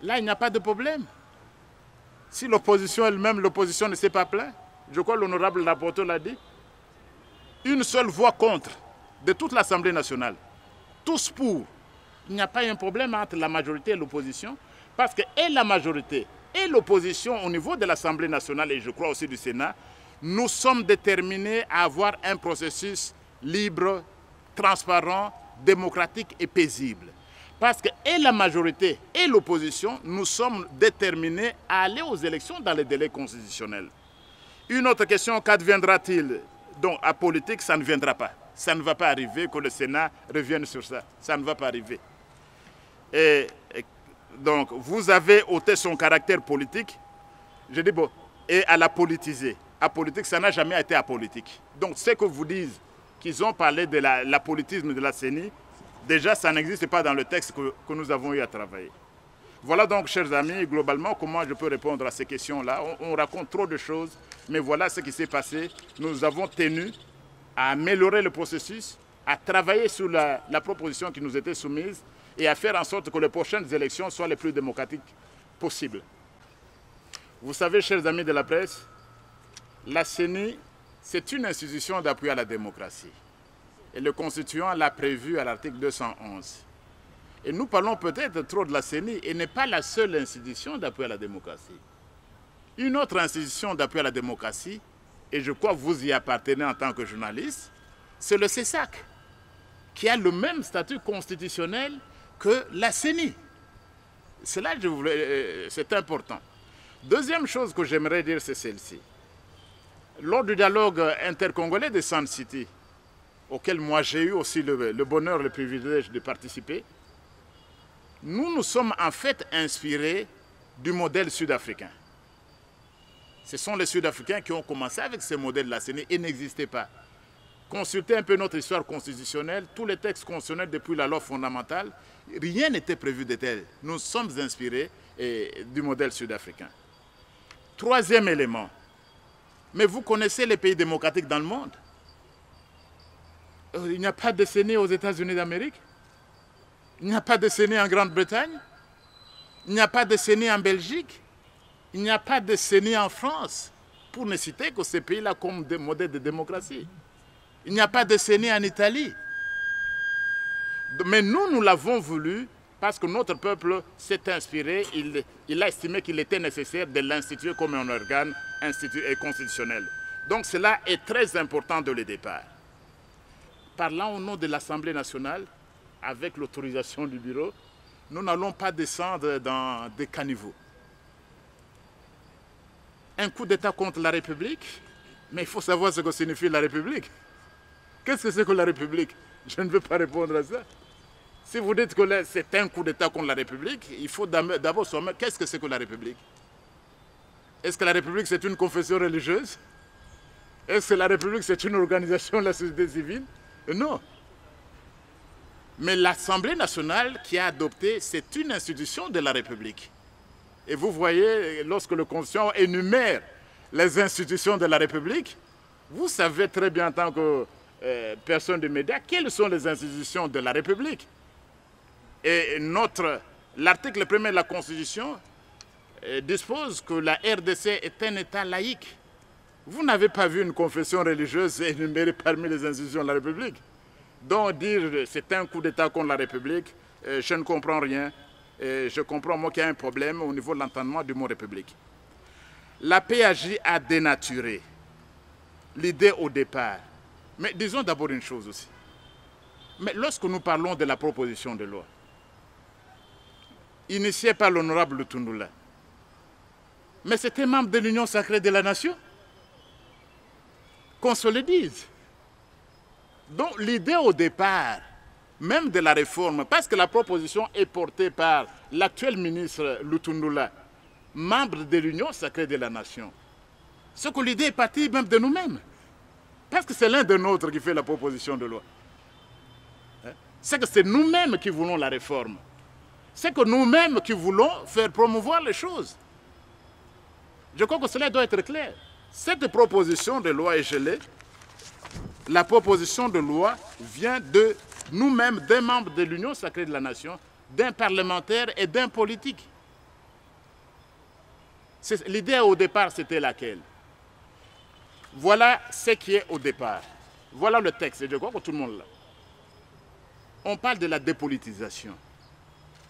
là, il n'y a pas de problème. Si l'opposition elle-même, l'opposition ne s'est pas plainte, je crois que l'honorable rapporteur l'a dit, une seule voix contre de toute l'Assemblée nationale, tous pour. Il n'y a pas un problème entre la majorité et l'opposition, parce que et la majorité et l'opposition au niveau de l'Assemblée nationale, et je crois aussi du Sénat, nous sommes déterminés à avoir un processus libre, transparent, démocratique et paisible. Parce que et la majorité et l'opposition, nous sommes déterminés à aller aux élections dans les délais constitutionnels. Une autre question, qu'adviendra-t-il? Donc, à politique, ça ne viendra pas. Ça ne va pas arriver que le Sénat revienne sur ça. Ça ne va pas arriver. Et donc, vous avez ôté son caractère politique, je dis bon, et à la politiser. À politique, ça n'a jamais été apolitique. Donc, ce que vous dites qu'ils ont parlé de l'apolitisme de la CENI, déjà, ça n'existe pas dans le texte que nous avons eu à travailler. Voilà donc, chers amis, globalement, comment je peux répondre à ces questions-là. On raconte trop de choses, mais voilà ce qui s'est passé. Nous avons tenu à améliorer le processus, à travailler sur la proposition qui nous était soumise et à faire en sorte que les prochaines élections soient les plus démocratiques possibles. Vous savez, chers amis de la presse, la CENI, c'est une institution d'appui à la démocratie. Et le constituant l'a prévu à l'article 211. Et nous parlons peut-être trop de la CENI et n'est pas la seule institution d'appui à la démocratie. Une autre institution d'appui à la démocratie, et je crois que vous y appartenez en tant que journaliste, c'est le CESAC, qui a le même statut constitutionnel que la CENI. C'est important. Deuxième chose que j'aimerais dire, c'est celle-ci. Lors du dialogue intercongolais de Sun City, auquel moi j'ai eu aussi le bonheur, le privilège de participer, nous nous sommes en fait inspirés du modèle sud-africain. Ce sont les Sud-Africains qui ont commencé avec ce modèle de la CENI et n'existaient pas. Consultez un peu notre histoire constitutionnelle, tous les textes constitutionnels depuis la loi fondamentale, rien n'était prévu de tel. Nous sommes inspirés du modèle sud-africain. Troisième élément, mais vous connaissez les pays démocratiques dans le monde. Il n'y a pas de CENI aux États-Unis d'Amérique. Il n'y a pas de CENI en Grande-Bretagne. Il n'y a pas de CENI en Belgique. Il n'y a pas de CENI en France, pour ne citer que ces pays-là comme des modèles de démocratie. Il n'y a pas de CENI en Italie. Mais nous l'avons voulu parce que notre peuple s'est inspiré, il a estimé qu'il était nécessaire de l'instituer comme un organe constitutionnel. Donc cela est très important dès le départ. Parlant au nom de l'Assemblée nationale, avec l'autorisation du bureau, nous n'allons pas descendre dans des caniveaux. Un coup d'État contre la République, mais il faut savoir ce que signifie la République. Qu'est-ce que c'est que la République? Je ne veux pas répondre à ça. Si vous dites que c'est un coup d'État contre la République, il faut d'abord savoir qu'est-ce que c'est que la République. Est-ce que la République c'est une confession religieuse? Est-ce que la République c'est une organisation de la société civile? Non. Mais l'Assemblée nationale qui a adopté, c'est une institution de la République. Et vous voyez, lorsque le Constitution énumère les institutions de la République, vous savez très bien en tant que personne de médias quelles sont les institutions de la République. Et l'article 1er de la Constitution dispose que la RDC est un État laïque. Vous n'avez pas vu une confession religieuse énumérée parmi les institutions de la République. Donc dire c'est un coup d'État contre la République, je ne comprends rien. Je comprends moi qu'il y a un problème au niveau de l'entendement du mot République. La PAJ a dénaturé l'idée au départ. Mais disons d'abord une chose aussi. Mais lorsque nous parlons de la proposition de loi, initiée par l'honorable Lutundula, Mais c'était membre de l'Union sacrée de la nation. Qu'on se le dise. Donc l'idée au départ, même de la réforme, parce que la proposition est portée par l'actuel ministre Lutundula, membre de l'Union sacrée de la nation. Ce que l'idée est partie même de nous-mêmes. Parce que c'est l'un de nôtres qui fait la proposition de loi. C'est que c'est nous-mêmes qui voulons la réforme. C'est que nous-mêmes qui voulons faire promouvoir les choses. Je crois que cela doit être clair. Cette proposition de loi est gelée. La proposition de loi vient de nous-mêmes, des membres de l'Union sacrée de la nation, d'un parlementaire et d'un politique. L'idée au départ, c'était laquelle? Voilà ce qui est au départ. Voilà le texte, et je crois que tout le monde l'a. On parle de la dépolitisation.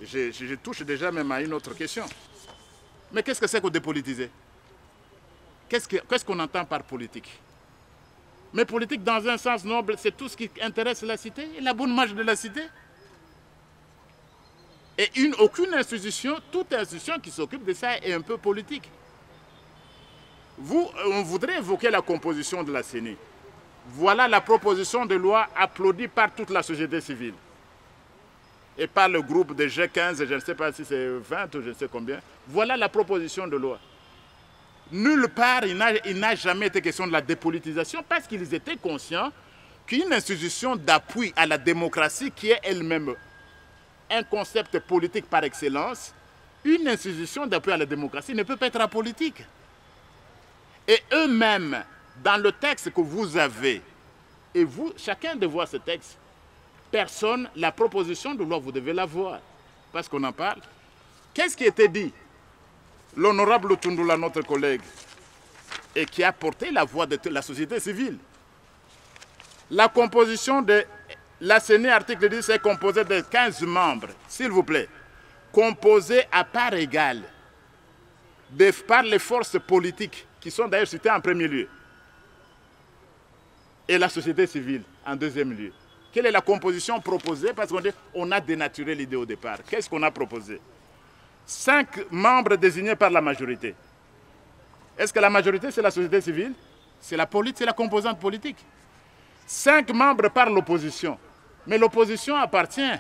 Je touche déjà même à une autre question. Mais qu'est-ce que c'est que dépolitiser? Qu'est-ce qu'on entend par politique? Mais politique, dans un sens noble, c'est tout ce qui intéresse la cité et la bonne marche de la cité. Et aucune institution, toute institution qui s'occupe de ça est un peu politique. On voudrait évoquer la composition de la CENI. Voilà la proposition de loi applaudie par toute la société civile. Et par le groupe de G15, je ne sais pas si c'est 20 ou je ne sais combien. Voilà la proposition de loi. Nulle part, il n'a jamais été question de la dépolitisation parce qu'ils étaient conscients qu'une institution d'appui à la démocratie qui est elle-même un concept politique par excellence, une institution d'appui à la démocratie ne peut pas être apolitique. Et eux-mêmes, dans le texte que vous avez, et vous, chacun de voir ce texte, personne, la proposition de loi, vous devez la voir, parce qu'on en parle. Qu'est-ce qui était dit? L'honorable Lutundula, notre collègue, et qui a porté la voix de la société civile. La composition de la CENI, article 10, est composée de 15 membres, s'il vous plaît, composés à part égale par les forces politiques, qui sont d'ailleurs citées en premier lieu, et la société civile en deuxième lieu. Quelle est la composition proposée? Parce qu'on a dénaturé l'idée au départ. Qu'est-ce qu'on a proposé? 5 membres désignés par la majorité. Est-ce que la majorité, c'est la société civile? C'est la police, c'est la composante politique. 5 membres par l'opposition. Mais l'opposition appartient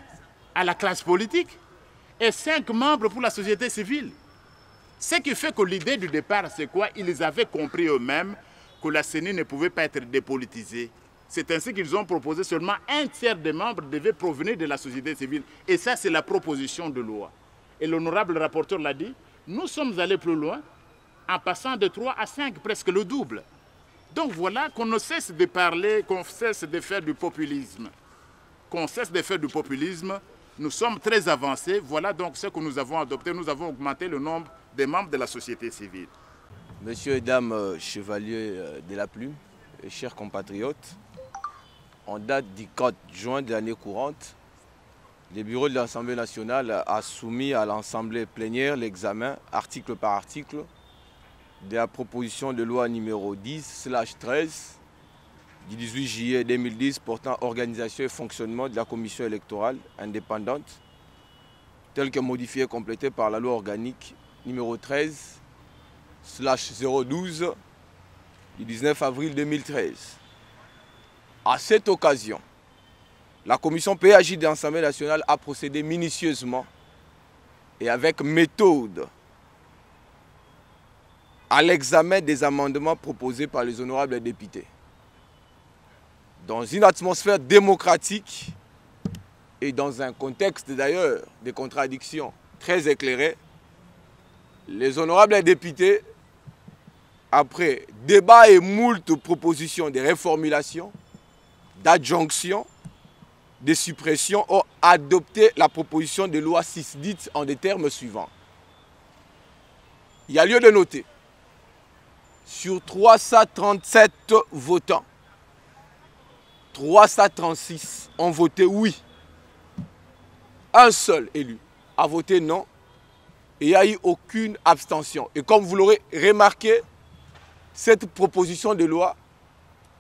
à la classe politique. Et 5 membres pour la société civile. Ce qui fait que l'idée du départ, c'est quoi? Ils avaient compris eux-mêmes que la CENI ne pouvait pas être dépolitisée. C'est ainsi qu'ils ont proposé seulement un tiers des membres devaient provenir de la société civile. Et ça, c'est la proposition de loi. Et l'honorable rapporteur l'a dit, nous sommes allés plus loin en passant de 3 à 5, presque le double. Donc voilà qu'on ne cesse de parler, qu'on cesse de faire du populisme. Qu'on cesse de faire du populisme. Nous sommes très avancés. Voilà donc ce que nous avons adopté. Nous avons augmenté le nombre des membres de la société civile. Monsieur et Dame chevaliers de la plume, chers compatriotes, en date du 4 juin de l'année courante, le bureau de l'Assemblée nationale a soumis à l'Assemblée plénière l'examen, article par article, de la proposition de loi numéro 10/13 du 18 juillet 2010 portant organisation et fonctionnement de la commission électorale indépendante, telle que modifiée et complétée par la loi organique numéro 13/012 du 19 avril 2013. À cette occasion, la commission PAJ de l'Assemblée nationale a procédé minutieusement et avec méthode à l'examen des amendements proposés par les honorables députés. Dans une atmosphère démocratique et dans un contexte d'ailleurs de contradictions très éclairé, les honorables députés, après débat et moult propositions de réformulation, d'adjonction, de suppression, ont adopté la proposition de loi 6 dite en des termes suivants. Il y a lieu de noter, sur 337 votants, 336 ont voté oui. Un seul élu a voté non et il n'y a eu aucune abstention. Et comme vous l'aurez remarqué, cette proposition de loi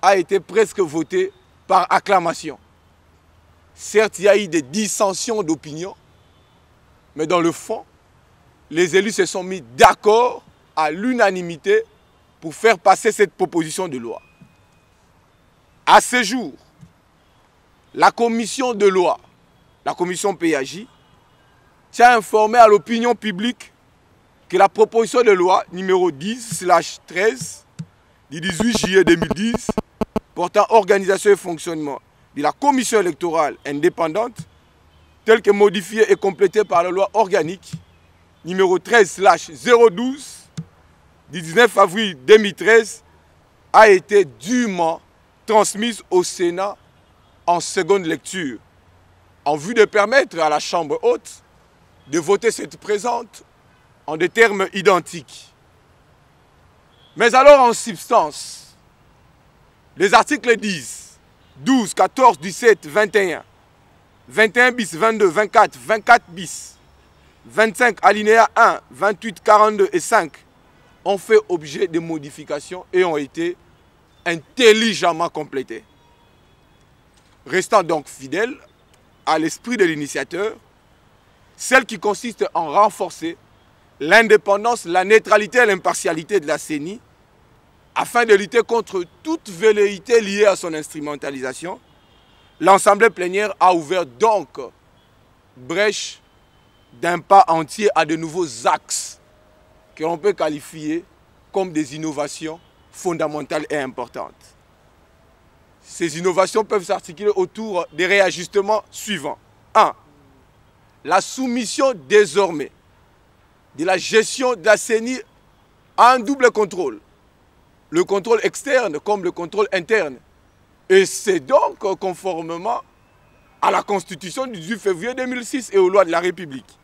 a été presque votée par acclamation. Certes, il y a eu des dissensions d'opinion, mais dans le fond, les élus se sont mis d'accord à l'unanimité pour faire passer cette proposition de loi. À ce jour, la commission de loi, la commission PAJ, tient informé à l'opinion publique que la proposition de loi numéro 10/13 du 18 juillet 2010 portant organisation et fonctionnement de la commission électorale indépendante, telle que modifiée et complétée par la loi organique numéro 13/012 du 19 avril 2013, a été dûment transmise au Sénat en seconde lecture, en vue de permettre à la Chambre haute de voter cette présente en des termes identiques. Mais alors en substance, les articles 10, 12, 14, 17, 21, 21 bis, 22, 24, 24 bis, 25 alinéa 1, 28, 42 et 5 ont fait objet de modifications et ont été intelligemment complétés. Restant donc fidèle à l'esprit de l'initiateur, celle qui consiste en renforcer l'indépendance, la neutralité et l'impartialité de la CENI, afin de lutter contre toute velléité liée à son instrumentalisation, l'Assemblée plénière a ouvert donc brèche d'un pas entier à de nouveaux axes que l'on peut qualifier comme des innovations fondamentales et importantes. Ces innovations peuvent s'articuler autour des réajustements suivants. 1. La soumission désormais de la gestion de la CENI à un double contrôle. Le contrôle externe comme le contrôle interne. Et c'est donc conformément à la Constitution du 18 février 2006 et aux lois de la République.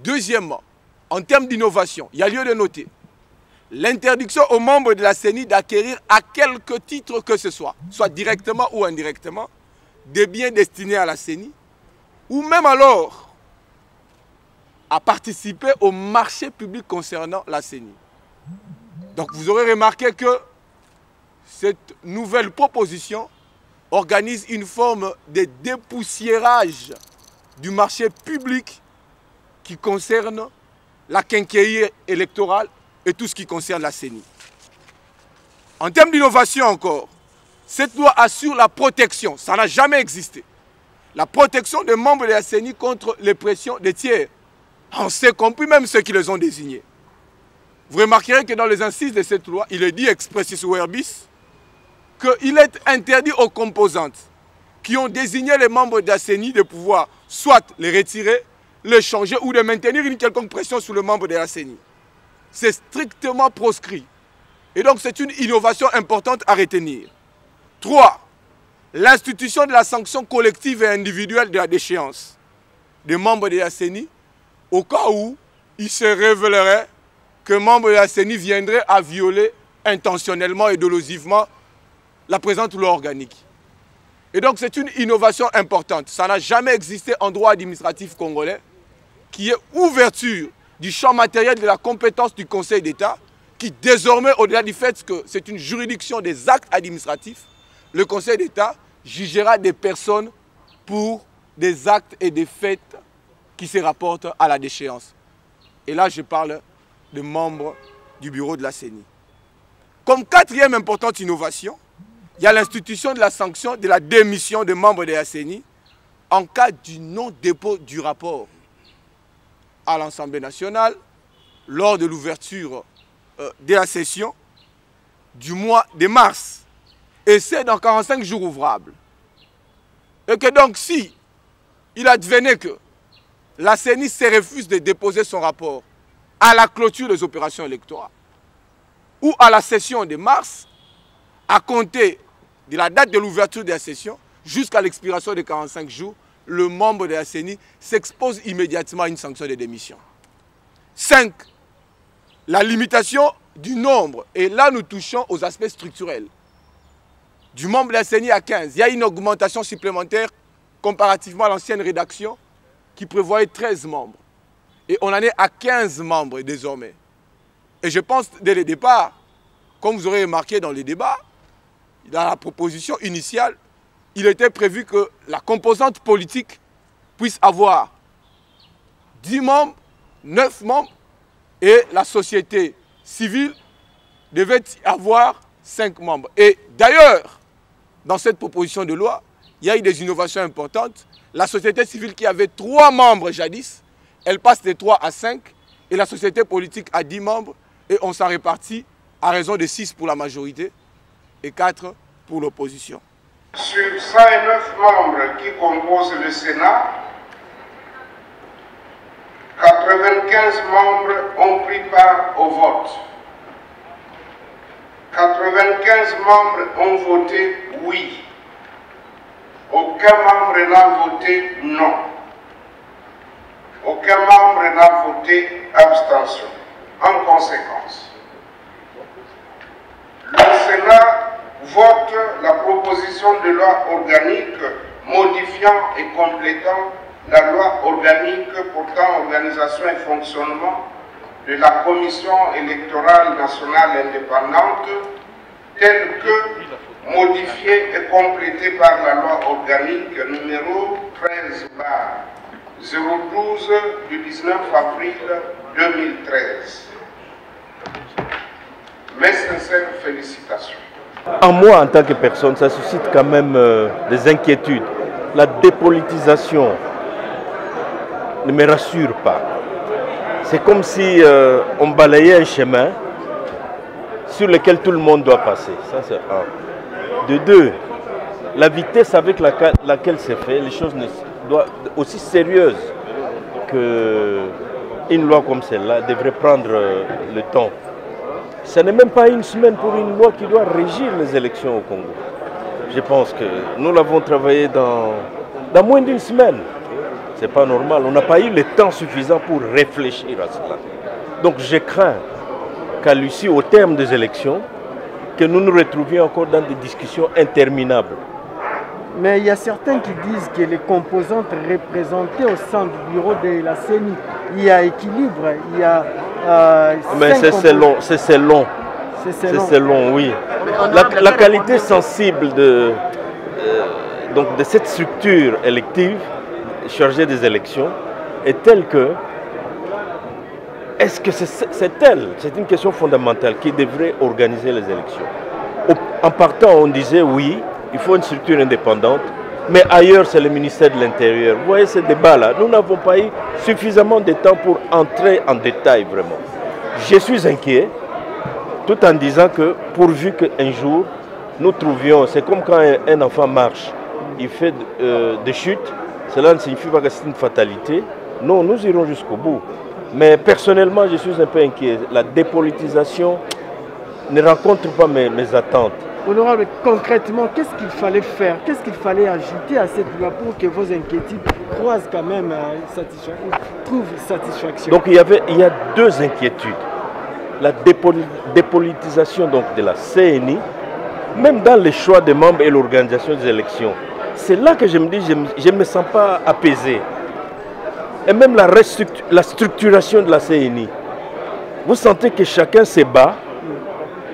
Deuxièmement, en termes d'innovation, il y a lieu de noter l'interdiction aux membres de la CENI d'acquérir à quelque titre que ce soit directement ou indirectement, des biens destinés à la CENI, ou même alors à participer au marché public concernant la CENI. Donc vous aurez remarqué que cette nouvelle proposition organise une forme de dépoussiérage du marché public qui concerne la quincaillerie électorale et tout ce qui concerne la CENI. En termes d'innovation encore, cette loi assure la protection, ça n'a jamais existé, la protection des membres de la CENI contre les pressions des tiers, on sait compris même ceux qui les ont désignés. Vous remarquerez que dans les incises de cette loi, il est dit expressis verbis qu'il est interdit aux composantes qui ont désigné les membres de la CENI de pouvoir soit les retirer, les changer ou de maintenir une quelconque pression sur le membre de la CENI. C'est strictement proscrit. Et donc c'est une innovation importante à retenir. 3. L'institution de la sanction collective et individuelle de la déchéance des membres de la CENI au cas où il se révélerait que membres de la CENI viendraient à violer intentionnellement et dolosivement la présente loi organique. Et donc c'est une innovation importante. Ça n'a jamais existé en droit administratif congolais, qui est ouverture du champ matériel de la compétence du Conseil d'État, qui désormais, au-delà du fait que c'est une juridiction des actes administratifs, le Conseil d'État jugera des personnes pour des actes et des faits qui se rapportent à la déchéance. Et là, je parle de membres du bureau de la CENI. Comme quatrième importante innovation, il y a l'institution de la sanction de la démission des membres de la CENI en cas du non-dépôt du rapport à l'Assemblée nationale lors de l'ouverture de la session du mois de mars. Et c'est dans 45 jours ouvrables. Et que donc si il advenait que la CENI se refuse de déposer son rapport à la clôture des opérations électorales ou à la session de mars, à compter de la date de l'ouverture de la session jusqu'à l'expiration des 45 jours, le membre de la CENI s'expose immédiatement à une sanction de démission. 5. La limitation du nombre. Et là, nous touchons aux aspects structurels. Du membre de la CENI à 15. Il y a une augmentation supplémentaire comparativement à l'ancienne rédaction qui prévoyait 13 membres. Et on en est à 15 membres désormais. Et je pense, dès le départ, comme vous aurez remarqué dans les débats, dans la proposition initiale, il était prévu que la composante politique puisse avoir 10 membres, 9 membres Et la société civile devait avoir 5 membres. Et d'ailleurs, dans cette proposition de loi, il y a eu des innovations importantes. La société civile qui avait 3 membres jadis, elle passe de 3 à 5. Et la société politique a 10 membres. Et on s'en répartit à raison de 6 pour la majorité et 4 pour l'opposition. Sur 109 membres qui composent le Sénat, 95 membres ont pris part au vote. 95 membres ont voté oui. Aucun membre n'a voté non. Aucun membre n'a voté abstention. En conséquence, le Sénat vote la proposition de loi organique modifiant et complétant la loi organique portant organisation et fonctionnement de la Commission électorale nationale indépendante, telle que modifiée et complétée par la loi organique numéro 13/012 du 19 avril 2013. Mes sincères félicitations. En moi, en tant que personne, ça suscite quand même des inquiétudes. La dépolitisation ne me rassure pas. C'est comme si on balayait un chemin sur lequel tout le monde doit passer. Ça, c'est un. De deux, la vitesse avec laquelle c'est fait, les choses doivent aussi sérieuses qu'une loi comme celle-là devrait prendre le temps. Ce n'est même pas une semaine pour une loi qui doit régir les élections au Congo. Je pense que nous l'avons travaillé dans moins d'une semaine. Ce n'est pas normal. On n'a pas eu le temps suffisant pour réfléchir à cela. Donc je crains qu'à l'issue, au terme des élections, que nous nous retrouvions encore dans des discussions interminables. Mais il y a certains qui disent que les composantes représentées au sein du bureau de la CENI, il y a équilibre, il y a... mais c'est long, oui. La qualité sensible de cette structure élective chargée des élections est telle que, est-ce que c'est elle, c'est une question fondamentale, qui devrait organiser les élections. En partant, on disait oui, il faut une structure indépendante, mais ailleurs c'est le ministère de l'Intérieur. Vous voyez ce débat-là, nous n'avons pas eu suffisamment de temps pour entrer en détail vraiment. Je suis inquiet, tout en disant que pourvu qu'un jour nous trouvions, c'est comme quand un enfant marche, il fait des chutes, cela ne signifie pas que c'est une fatalité. Non, nous irons jusqu'au bout. Mais personnellement, je suis un peu inquiet. La dépolitisation ne rencontre pas mes attentes. Honorable, concrètement, qu'est-ce qu'il fallait faire? Qu'est-ce qu'il fallait ajouter à cette loi pour que vos inquiétudes croisent quand même trouvent satisfaction? Donc il y a deux inquiétudes. La dépolitisation donc, de la CENI, même dans les choix des membres et l'organisation des élections. C'est là que je me dis, je ne me sens pas apaisé. Et même la structuration de la CENI. Vous sentez que chacun se bat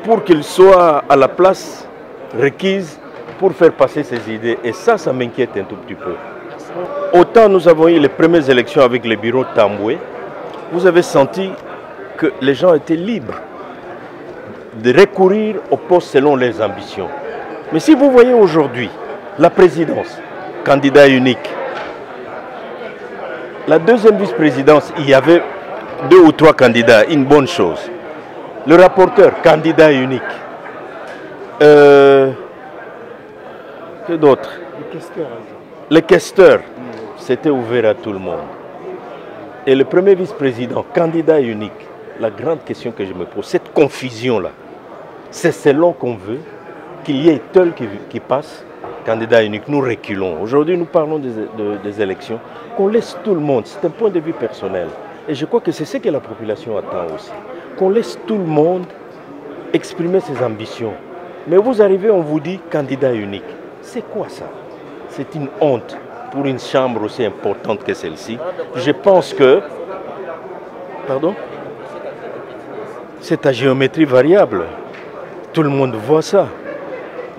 pour qu'il soit à la place requise pour faire passer ses idées. Et ça m'inquiète un tout petit peu. Autant nous avons eu les premières élections avec le bureau Tamboué, vous avez senti que les gens étaient libres de recourir au poste selon leurs ambitions. Mais si vous voyez aujourd'hui la présidence, candidat unique, la deuxième vice-présidence, il y avait 2 ou 3 candidats, une bonne chose. Le rapporteur, candidat unique. Que d'autres? Les questeurs, c'était ouvert à tout le monde. Et le premier vice-président, candidat unique, la grande question que je me pose, cette confusion-là, c'est selon qu'on veut qu'il y ait tel qui passe, candidat unique, nous reculons. Aujourd'hui, nous parlons des élections, qu'on laisse tout le monde, c'est un point de vue personnel. Et je crois que c'est ce que la population attend aussi. Qu'on laisse tout le monde exprimer ses ambitions. Mais vous arrivez, on vous dit candidat unique. C'est quoi ça? C'est une honte pour une chambre aussi importante que celle-ci. Je pense que... Pardon? C'est à géométrie variable. Tout le monde voit ça.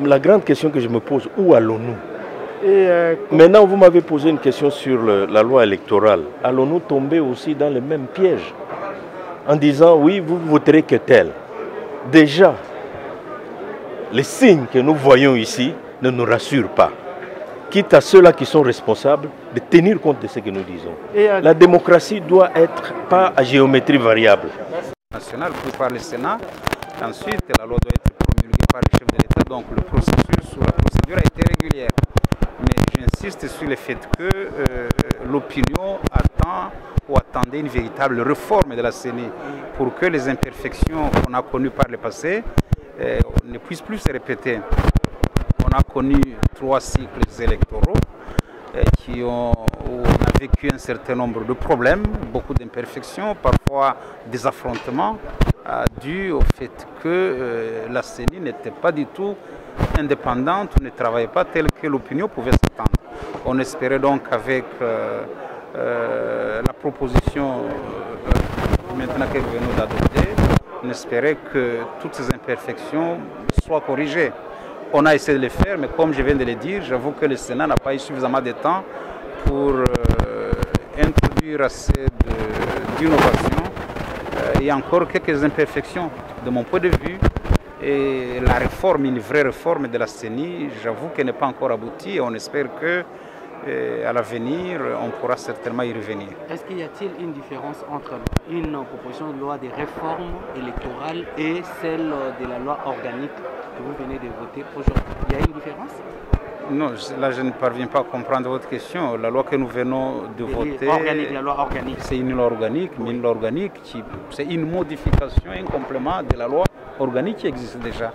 La grande question que je me pose, où allons-nous? Maintenant, vous m'avez posé une question sur la loi électorale. Allons-nous tomber aussi dans le même piège? en disant oui, vous voterez que tel. Déjà, les signes que nous voyons ici ne nous rassurent pas. Quitte à ceux-là qui sont responsables de tenir compte de ce que nous disons. La démocratie doit être pas à géométrie variable. National pris par le Sénat, ensuite la loi doit être promulguée par le chef de l'État, donc le processus ou la procédure a été régulière. Mais j'insiste sur le fait que l'opinion attend ou attendait une véritable réforme de la CENI pour que les imperfections qu'on a connues par le passé ne puissent plus se répéter. On a connu 3 cycles électoraux où on a vécu un certain nombre de problèmes, beaucoup d'imperfections, parfois des affrontements dus au fait que la CENI n'était pas du tout indépendante, ne travaillait pas tel que l'opinion pouvait s'attendre. On espérait donc avec la proposition maintenant que nous venons d'adopter, on espérait que toutes ces imperfections soient corrigées. On a essayé de le faire, mais comme je viens de le dire, j'avoue que le Sénat n'a pas eu suffisamment de temps pour introduire assez d'innovation. Il y a encore quelques imperfections de mon point de vue. Et la réforme, une vraie réforme de la CENI, j'avoue qu'elle n'est pas encore aboutie. On espère que à l'avenir, on pourra certainement y revenir. Est-ce qu'il y a-t-il une différence entre une proposition de loi de réforme électorale et celle de la loi organique que vous venez de voter aujourd'hui? Il y a une différence? Non, là je ne parviens pas à comprendre votre question. La loi que nous venons de voter, la loi organique. C'est une loi organique, mais une loi organique, c'est une modification, un complément de la loi organique qui existe déjà.